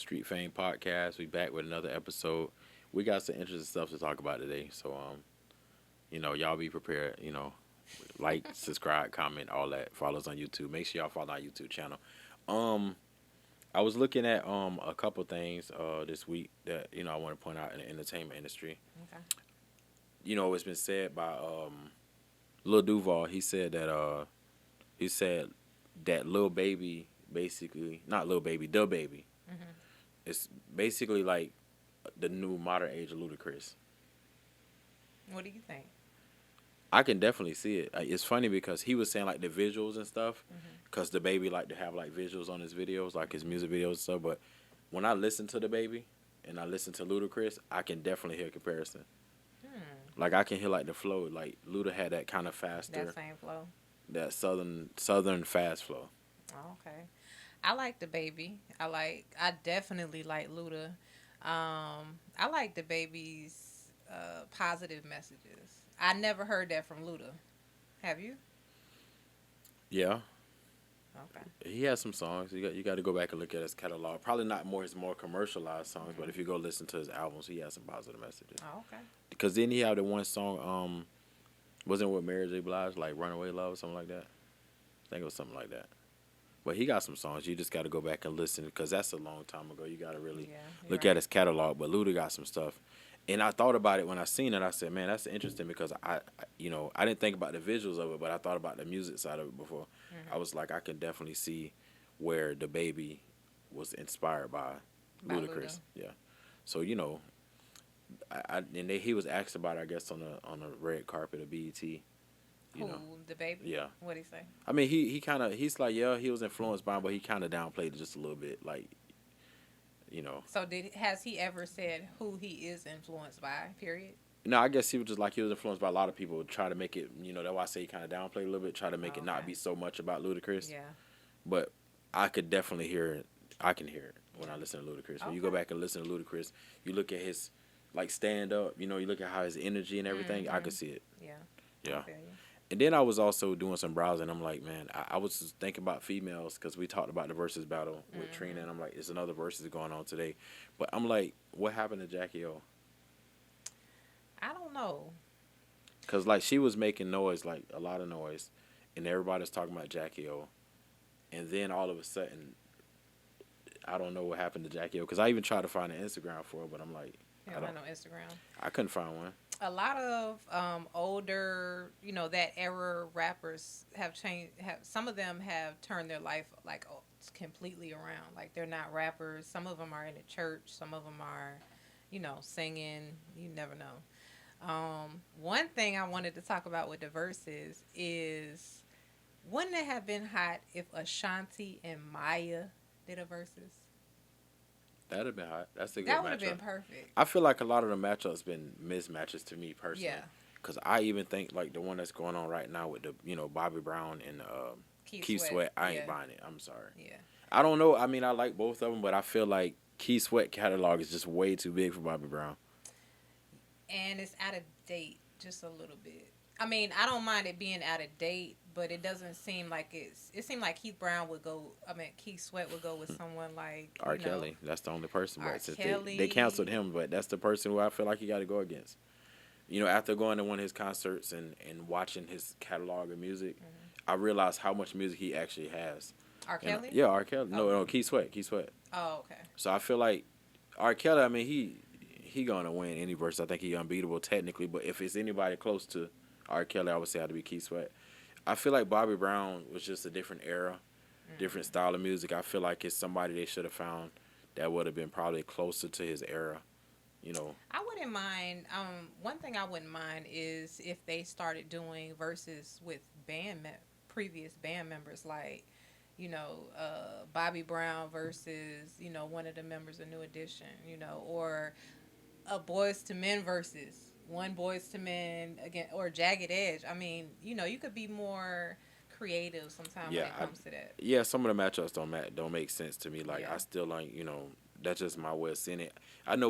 Street Fame Podcast. We back with another episode. We got some interesting stuff to talk about today. So y'all be prepared, like, subscribe, comment, all that. Follow us on YouTube. Make sure y'all follow our YouTube channel. Um I was looking at a couple things this week that, I want to point out in the entertainment industry. Okay. It's been said by Lil Duval. He said that Lil Baby, basically, not Lil Baby, the Baby, Mhm. it's basically like the new modern age of Ludacris. What do you think? I can definitely see it. It's funny because he was saying like the visuals and stuff, Mhm. because the Baby like to have like visuals on his videos, like his music videos and stuff. But when I listen to the Baby and I listen to Ludacris, I can definitely hear a comparison. Hmm. Like I can hear like the flow. Like Luda had that kind of That faster, same flow. that southern fast flow. Oh, okay. I like the baby. I definitely like Luda. I like the baby's positive messages. I never heard that from Luda. Have you? Yeah, Okay. he has some songs. You got to go back and look at his catalog. Probably not more his more commercialized songs, but Mhm. if you go listen to his albums, he has some positive messages. Oh, okay. Because then he had the one song, wasn't it with Mary J. Blige, like "Runaway Love" or something like that. I think it was something like that. But he got some songs. You just got to go back and listen because that's a long time ago. You got to really Yeah, you're look at right. his catalog. But Luda got some stuff, and I thought about it when I seen it. I said, man, that's interesting because I didn't think about the visuals of it, but I thought about the music side of it before. I Mhm. was like, I can definitely see where the Baby was inspired by By Luda. Ludacris. Yeah. So he was asked about it, I guess, on the red carpet of BET. You Who? know. The baby? Yeah. What would he say? I mean, he kind of he's like, yeah, he was influenced by him, but he kind of downplayed it just a little bit, like, you know. So did has he ever said who he is influenced by? Period. No, I guess he was just like he was influenced by a lot of people. Try to make it, that's why I say he kind of downplayed a little bit. Try to make Oh, it not okay. be so much about Ludacris, Yeah. but I could definitely hear it. I can hear it when I Yeah. listen to Ludacris. When you go Okay. back and listen to Ludacris, you look at his like stand up. You look at how his energy and everything. I could Mhm. see it. Yeah. I Yeah. feel you. And then I was also doing some browsing. I'm like, man, I was just thinking about females because we talked about the versus battle with Trina, Mhm. and I'm like, it's another versus going on today. But I'm like, what happened to Jacki-O? I don't know. Because like she was making noise, like a lot of noise, and everybody's talking about Jacki-O, and then all of a sudden, I don't know what happened to Jacki-O. Because I even tried to find an Instagram for her, but I'm like, You I know, I don't, know Instagram. I couldn't find one. A lot of older, that era rappers have changed. Have some of them have turned their life like completely around. Like they're not rappers. Some of them are in the church. Some of them are, singing. You never know. One thing I wanted to talk about with the verses is, wouldn't it have been hot if Ashanti and Maya did a verses? That'd have been hot. That's a good That would have matchup. been perfect. I feel like a lot of the matchups been mismatches to me personally. Yeah, Because I even think like the one that's going on right now with the Bobby Brown and Keith Keith Sweat. Sweat, I ain't Yeah, buying it. I'm sorry. yeah. I don't know. I mean, I like both of them, but I feel like Keith Sweat catalog is just way too big for Bobby Brown. And it's out of date just a little bit. I mean, I don't mind it being out of date, but it doesn't seem like it's. It seemed like Keith Brown would go. I mean, Keith Sweat would go with someone like R. Kelly, that's the only person. R. But since they canceled Kelly. him, but that's the person who I feel like you got to go against. After going to one of his concerts and watching his catalog of music, Mhm. I realized how much music he actually has. R. Kelly. Yeah, R. Kelly. No, Oh. no, Keith Sweat. Keith Sweat. Oh, okay. So I feel like R. Kelly. I mean, he gonna win any verse. I think he unbeatable technically. But if it's anybody close to R. Kelly, I would say it had to be Keith Sweat. I feel like Bobby Brown was just a different era, different Mhm. style of music. I feel like it's somebody they should have found that would have been probably closer to his era. You know. I wouldn't mind. One thing I wouldn't mind is if they started doing verses with previous band members, like Bobby Brown versus one of the members of New Edition, or a Boys to Men versus one Boys to Men again, or Jagged Edge. I mean, you could be more creative sometimes when Yeah, it comes to that. yeah. Some of the matchups don't make sense to me. Like Yeah. I still like that's just my way of seeing it. I know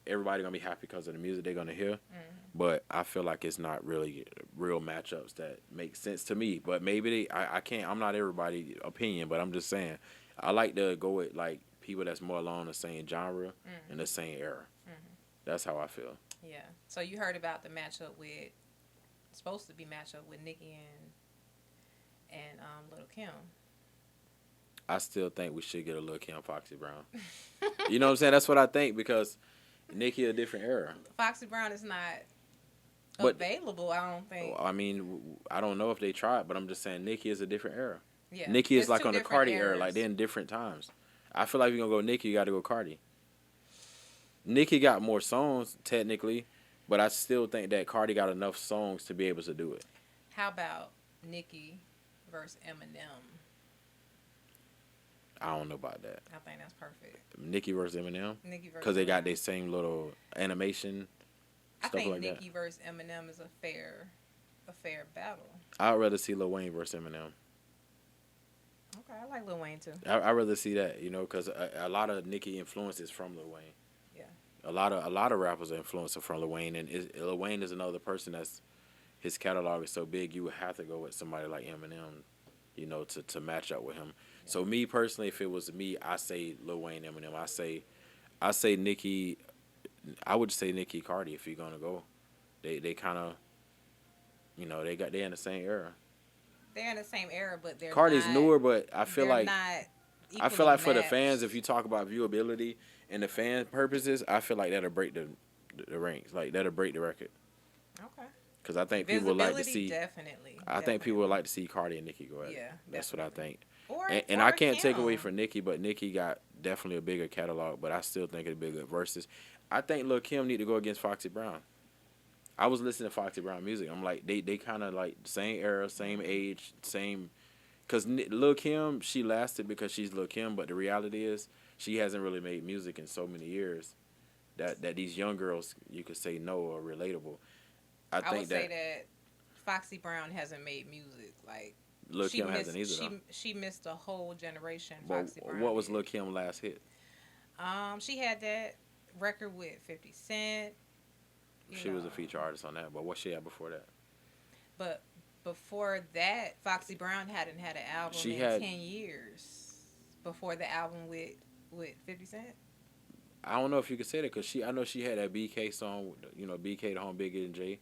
everybody gonna be happy because of the music they're gonna hear, Hmm. but I feel like it's not really real matchups that make sense to me. But maybe I can't. I'm not everybody opinion, but I'm just saying I like to go with like people that's more along the same genre and the Mm-hmm. same era. Mm-hmm. That's how I feel. Yeah. So you heard about the matchup with supposed to be matchup with Nicki and Little Kim. I still think we should get a Lil Kim Foxy Brown. You know what I'm saying? That's what I think because Nicki a different era. Foxy Brown is not But available. I don't think. I mean, I don't know if they tried, but I'm just saying Nicki is a different era. Yeah. Nicki is It's like two on the different Cardi era, eras. like they're in different times. I feel like if you're gonna go Nicki, you got to go Cardi. Nicki got more songs technically, but I still think that Cardi got enough songs to be able to do it. How about Nicki versus Eminem? I don't know about that. I think that's perfect. Nicki versus Eminem, Nicki versus because they got Eminem. their same little animation I stuff think like Nicki that. versus Eminem is a fair battle. I'd rather see Lil Wayne versus Eminem. Okay, I like Lil Wayne too. I'd rather see that, you know, because a lot of Nicki influences from Lil Wayne. Yeah. A lot of rappers are influenced from Lil Wayne, and Lil Wayne is another person that's his catalog is so big. You would have to go with somebody like Eminem, you know, to match up with him. Yeah. So me personally, if it was me, I say Lil Wayne, Eminem. I say Nicki. I would say Nicki, Cardi if you're gonna go. They kind of, you know, they're in the same era. They're in the same era, but they're Cardi's not, newer, but I feel they're like not I feel like for equally the fans, matched. if you talk about viewability and the fan purposes, I feel like that'll break the ranks, like that'll break the record. Okay. Because I think people would like to see. Definitely. I think people would like to see Cardi and Nicki go at it. Yeah, That's what I think. Or And or I can't take away Kim. from Nicki, but Nicki got definitely a bigger catalog. But I still think it'd be good versus. I think Lil Kim need to go against Foxy Brown. I was listening to Foxy Brown music. I'm like, they kind of like same era, same age, same. Because Lil Kim, she lasted because she's Lil Kim, but the reality is she hasn't really made music in so many years that these young girls, you could say, no, are relatable. I I think would say that Foxy Brown hasn't made music. Like Lil Kim hasn't either, though. she missed a whole generation. But Foxy Brown. what was did. Lil Kim's last hit? She had that record with 50 Cent. She was a feature artist on that, but what she had before that? But before that, Foxy Brown hadn't had an album She in had- 10 years. Before the album with 50 Cent. I don't know if you could say that because I know she had that BK song, you know, BK the Home Bigger and J.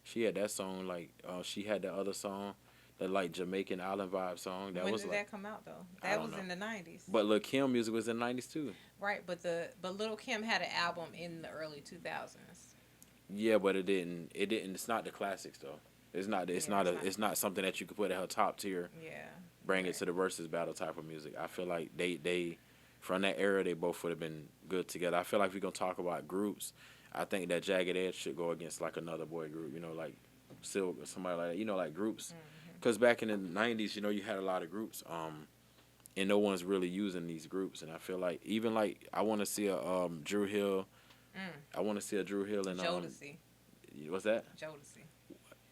She had that song like she had the other song, that like Jamaican Island vibe song. That When was did like, that come out though? I That don't was know. in the 90s. But Lil Kim music was in the 90s too. Right, but Little Kim had an album in the early 2000s. Yeah, but it didn't. It's not the classics though. It's not. It's not something that you could put at her top tier. Yeah. Bring it Right. to the versus battle type of music. I feel like they from that era they both would have been good together. I feel like if we're gonna talk about groups, I think that Jagged Edge should go against like another boy group. You know, like Silk or somebody like that. You know, like groups. Because back in the 90s, you know, you had a lot of groups. And no one's really using these groups. And I feel like even like I want to see a Drew Hill. I want to see a Drew Hill and Jodeci. What's that? Jodeci.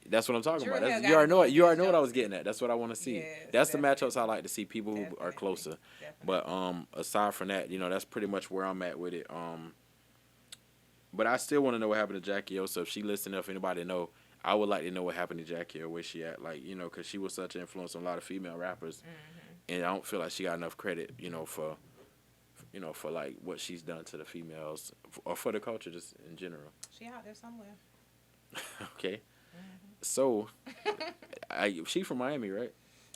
That's what I'm talking Drew about. Hill You already know gotta it. go You already know what I against was getting at. That's what I want to see. Yes, That's the definitely. matchups I like to see. People who are Definitely. closer. Definitely. But aside from that, you know, that's pretty much where I'm at with it. But I still want to know what happened to Jacki-O. So if she listening, if anybody know, I would like to know what happened to Jacki-O, where she at. Like, you know, because she was such an influence on a lot of female rappers, and I don't feel like she got enough credit, you know, for like what she's done to the females or for the culture just in general. She out there somewhere. Okay. So, she from Miami, right?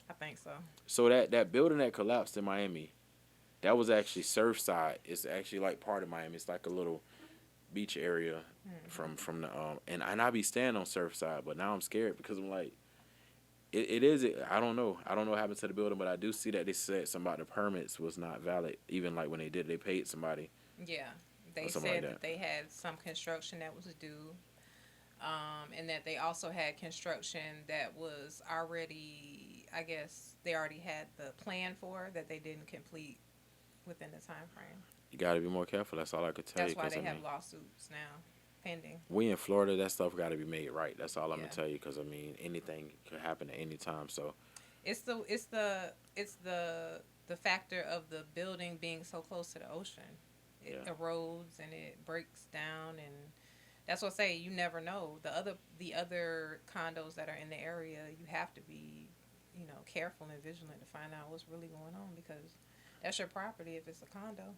I think so. So that building that collapsed in Miami, that was actually Surfside. It's actually like part of Miami. It's like a little beach area from the and I be staying on Surfside, but now I'm scared because I'm like, it is. I don't know. I don't know what happened to the building, but I do see that they said something about the permits was not valid. Even like when they did, they paid somebody. Yeah. They Or said something like that that. they had some construction that was due. And that they also had construction that was already, I guess, they already had the plan for that they didn't complete within the time frame. You got to be more careful. That's all I could tell That's you. why 'Cause, they I have mean, lawsuits now pending. we in Florida, that stuff got to be made right. That's all I'm Yeah. gonna tell you. Because I mean, anything could happen at any time. So It's the factor of the building being so close to the ocean. It Yeah. erodes and it breaks down, and that's what I say. You never know. The other condos that are in the area, you have to be, careful and vigilant to find out what's really going on, because That's your property if it's a condo.